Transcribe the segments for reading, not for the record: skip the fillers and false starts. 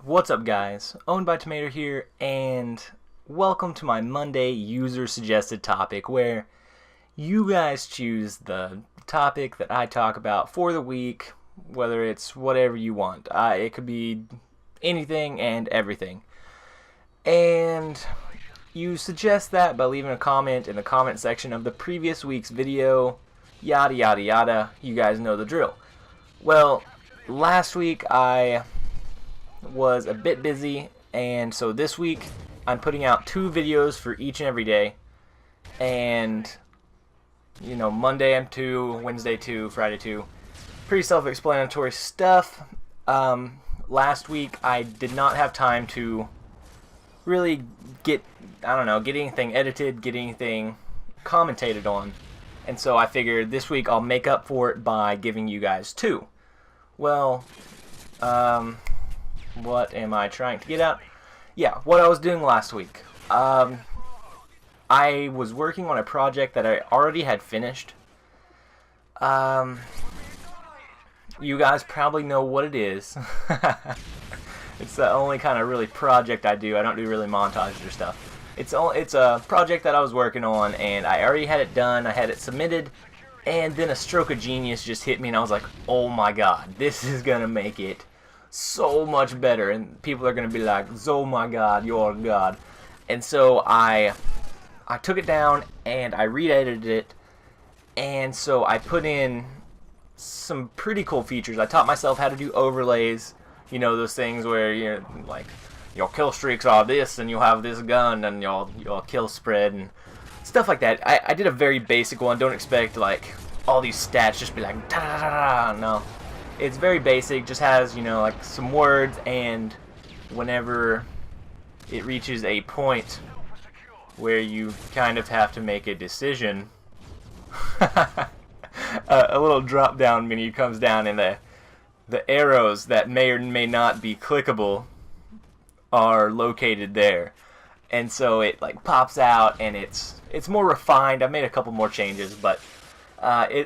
What's up, guys? ownedbytamater here, and welcome to my Monday user suggested topic, where you guys choose the topic that I talk about for the week, whether it's whatever you want. It could be anything and everything. And you suggest that by leaving a comment in the comment section of the previous week's video, yada yada yada. You guys know the drill. Well, last week I was a bit busy, and so this week I'm putting out 2 videos for each and every day. And you know, Monday I'm 2, Wednesday 2, Friday 2. Pretty self-explanatory stuff. Last week I did not have time to really get anything edited, get anything commentated on. And so I figured this week I'll make up for it by giving you guys 2. Well, what am I trying to get at? Yeah, what I was doing last week. I was working on a project that I already had finished. You guys probably know what it is. It's the only kind of really project I do. I don't do really montages or stuff. It's a project that I was working on, and I already had it done. I had it submitted, and then a stroke of genius just hit me, and I was like, oh my god, this is gonna make it so much better, and people are gonna be like, oh my god, you're god. And so I took it down and I re-edited it, and so I put in some pretty cool features. I taught myself how to do overlays, you know, those things where you're like, your kill streaks are this, and you'll have this gun, and your kill spread and stuff like that. I did a very basic one. Don't expect like all these stats just be like da da da da. No, it's very basic. Just has, you know, like some words, and whenever it reaches a point where you kind of have to make a decision, a little drop down menu comes down, and the arrows that may or may not be clickable are located there. And so it like pops out, and it's more refined. I made a couple more changes, but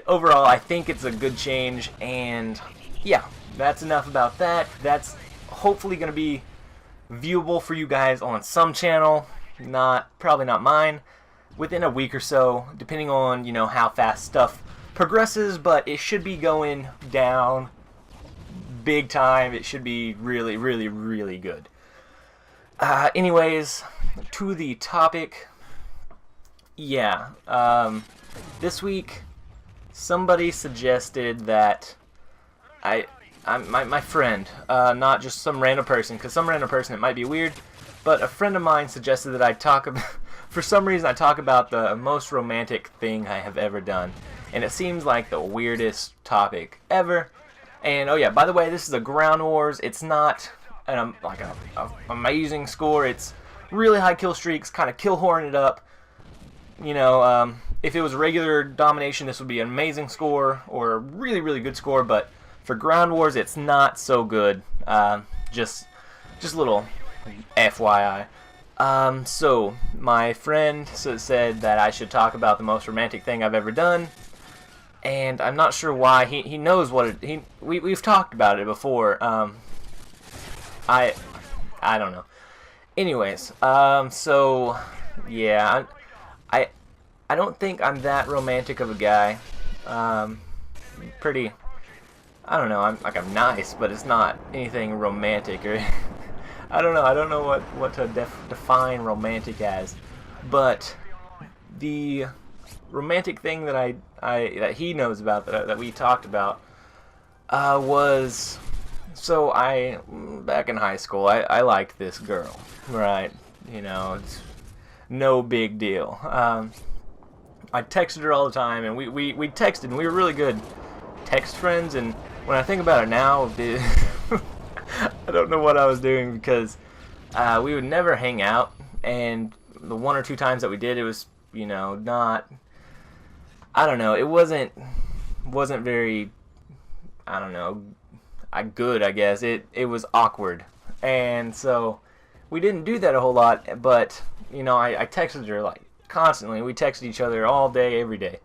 overall I think it's a good change. And yeah, that's enough about that. That's hopefully going to be viewable for you guys on some channel, probably not mine, within a week or so, depending on, you know, how fast stuff progresses. But it should be going down big time. It should be really, really, really good. Anyways, to the topic. Yeah, this week somebody suggested that my friend, not just some random person, because some random person it might be weird, but a friend of mine suggested that I talk about, for some reason I talk about the most romantic thing I have ever done, and it seems like the weirdest topic ever. And oh yeah, by the way, this is a Ground Wars. It's not like a amazing score. It's really high kill streaks, kind of kill horn it up. You know, if it was regular domination, this would be an amazing score or a really, really good score. But for Ground Wars, it's not so good. Just a little FYI. So my friend said that I should talk about the most romantic thing I've ever done, and I'm not sure why. He knows what it. We've talked about it before. I don't know. Anyways, so yeah, I don't think I'm that romantic of a guy. Pretty, I don't know. I'm nice, but it's not anything romantic, or I don't know. I don't know what to define romantic as. But the romantic thing that that he knows about, that we talked about, was, so back in high school, I liked this girl, right? You know, it's no big deal. I texted her all the time, and we texted, and we were really good text friends. And when I think about it now, I don't know what I was doing, because we would never hang out, and the 1 or 2 times that we did, it was, you know, not, I don't know, it wasn't very, I don't know, good, I guess. It was awkward, and so we didn't do that a whole lot. But you know, I texted her like constantly. We texted each other all day, every day,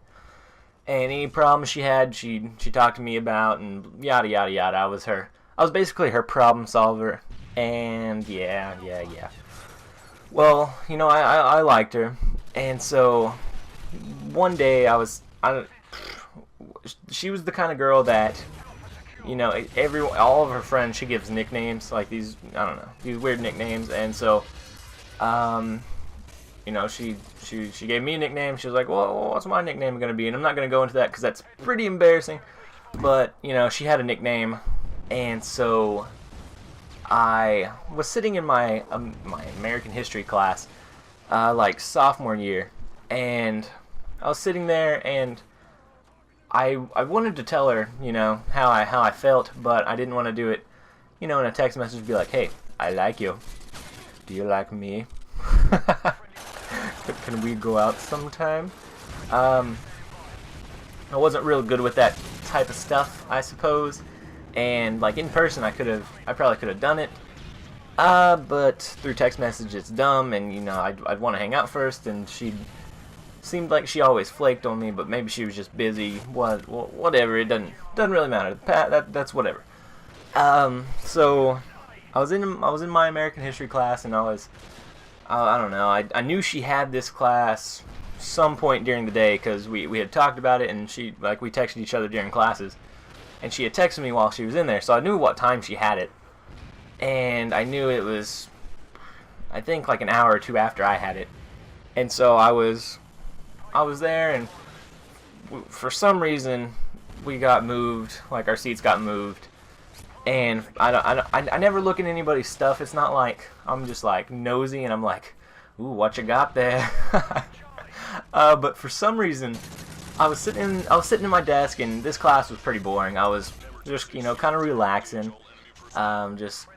and any problems she had, she talked to me about, and yada yada yada. I was basically her problem solver. And yeah. Well, you know, I liked her, and so one day she was the kind of girl that, you know, all of her friends, she gives nicknames, like these, I don't know, these weird nicknames. And so you know, she gave me a nickname. She was like, well, what's my nickname gonna be? And I'm not gonna go into that because that's pretty embarrassing, but you know, she had a nickname. And so I was sitting in my my American history class, like sophomore year, and I was sitting there, and I wanted to tell her, you know, how I felt, but I didn't want to do it, you know, in a text message, be like, hey, I like you. Do you like me? Can we go out sometime? I wasn't real good with that type of stuff, I suppose. And like in person, I probably could have done it. But through text message, it's dumb, and you know, I'd want to hang out first, and she seemed like she always flaked on me, but maybe she was just busy. Whatever. It doesn't really matter. That's whatever. So I was in my American history class, and I don't know. I knew she had this class some point during the day because we had talked about it, and we texted each other during classes, and she had texted me while she was in there, so I knew what time she had it, and I knew it was, I think, like an hour or two after I had it. And so I was there, and for some reason we got moved, like our seats got moved. And I never look at anybody's stuff. It's not like I'm just like nosy and I'm like, ooh, what you got there? But for some reason, I was sitting in my desk, and this class was pretty boring. I was just, you know, kind of relaxing, just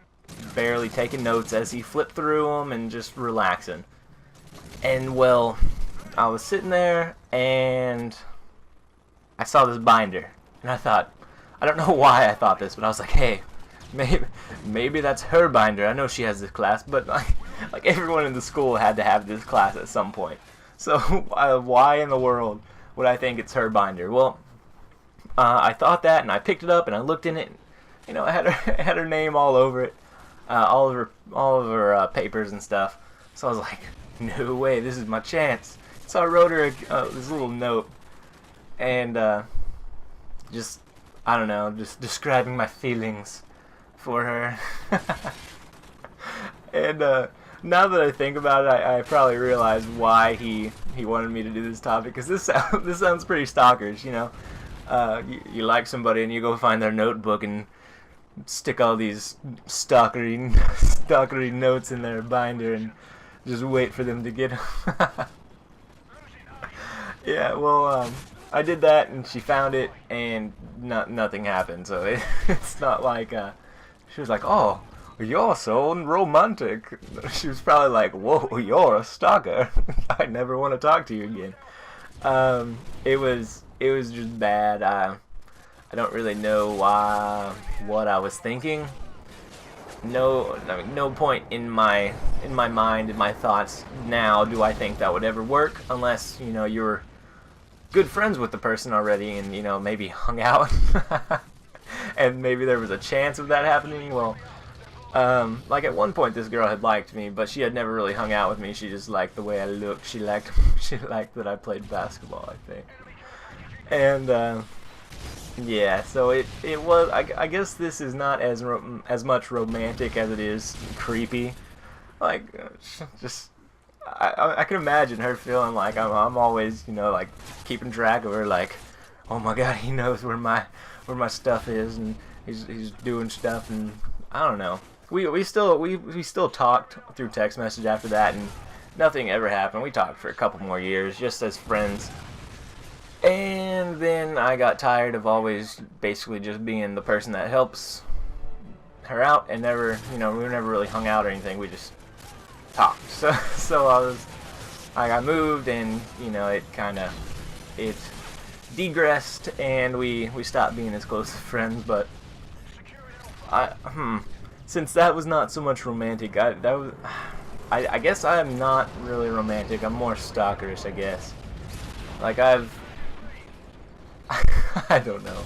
barely taking notes as he flipped through them and just relaxing. And well, I was sitting there and I saw this binder, and I thought, I don't know why I thought this, but I was like, hey, maybe that's her binder. I know she has this class, but like everyone in the school had to have this class at some point. So why in the world would I think it's her binder? Well, I thought that, and I picked it up and I looked in it. And, you know, it had her name all over it, all of her papers and stuff. So I was like, no way, this is my chance. So I wrote her this little note, and just, I don't know, just describing my feelings for her. And now that I think about it, I probably realize why he wanted me to do this topic, because this sounds pretty stalkerish, you know. You like somebody and you go find their notebook and stick all these stalkery notes in their binder and just wait for them to get them. Yeah, well, I did that, and she found it, and nothing happened. So it's not like she was like, "Oh, you're so romantic." She was probably like, "Whoa, you're a stalker. I never want to talk to you again." It was just bad. I don't really know what I was thinking. No point in my mind, in my thoughts now, do I think that would ever work, unless, you know, you're good friends with the person already, and, you know, maybe hung out, and maybe there was a chance of that happening. Well, like at one point this girl had liked me, but she had never really hung out with me. She just liked the way I looked. She liked that I played basketball, I think. And yeah, so it was. I guess this is not as much romantic as it is creepy. Like, just I can imagine her feeling like I'm always, you know, like keeping track of her. Like, oh my God, he knows where my stuff is, and he's doing stuff, and I don't know. We still talked through text message after that, and nothing ever happened. We talked for a couple more years just as friends. And then I got tired of always basically just being the person that helps her out, and never, you know, we never really hung out or anything. We just talked. So I got moved, and, you know, it degressed, and we stopped being as close as friends. But since that was not so much romantic, I guess I am not really romantic. I'm more stalkerish, I guess. Like, I don't know.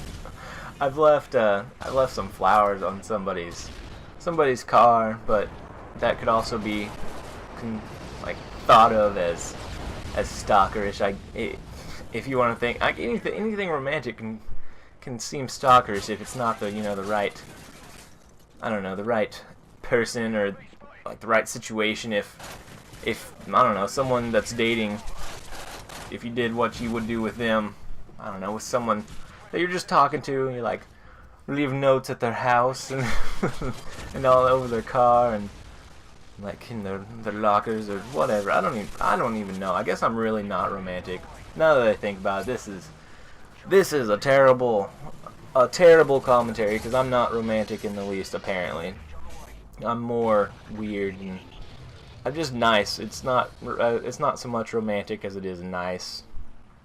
I've left some flowers on somebody's somebody's car, but that could also be like thought of as stalkerish. If you want to think, anything romantic can seem stalkerish if it's not the the right, I don't know, the right person or like the right situation. If I don't know, someone that's dating, if you did what you would do with them, I don't know, with someone that you're just talking to, and you like leave notes at their house and and all over their car and like in their lockers or whatever. I don't even know. I guess I'm really not romantic. Now that I think about it, this is a terrible commentary, because I'm not romantic in the least. Apparently, I'm more weird and I'm just nice. It's not so much romantic as it is nice,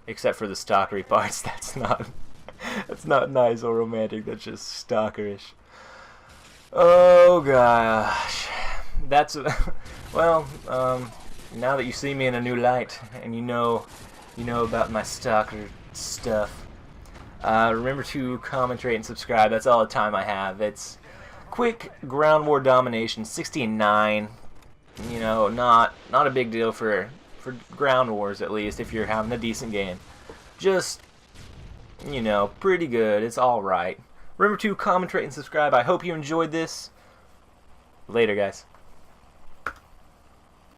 except for the stalkery parts. That's not nice or romantic. That's just stalkerish. Oh gosh, that's well. Now that you see me in a new light and you know about my stalker stuff, remember to comment, rate, and subscribe. That's all the time I have. It's quick ground war domination, 69. You know, not a big deal for ground wars, at least if you're having a decent game. Just, you know, pretty good. It's all right. Remember to comment, rate, and subscribe. I hope you enjoyed this. Later, guys.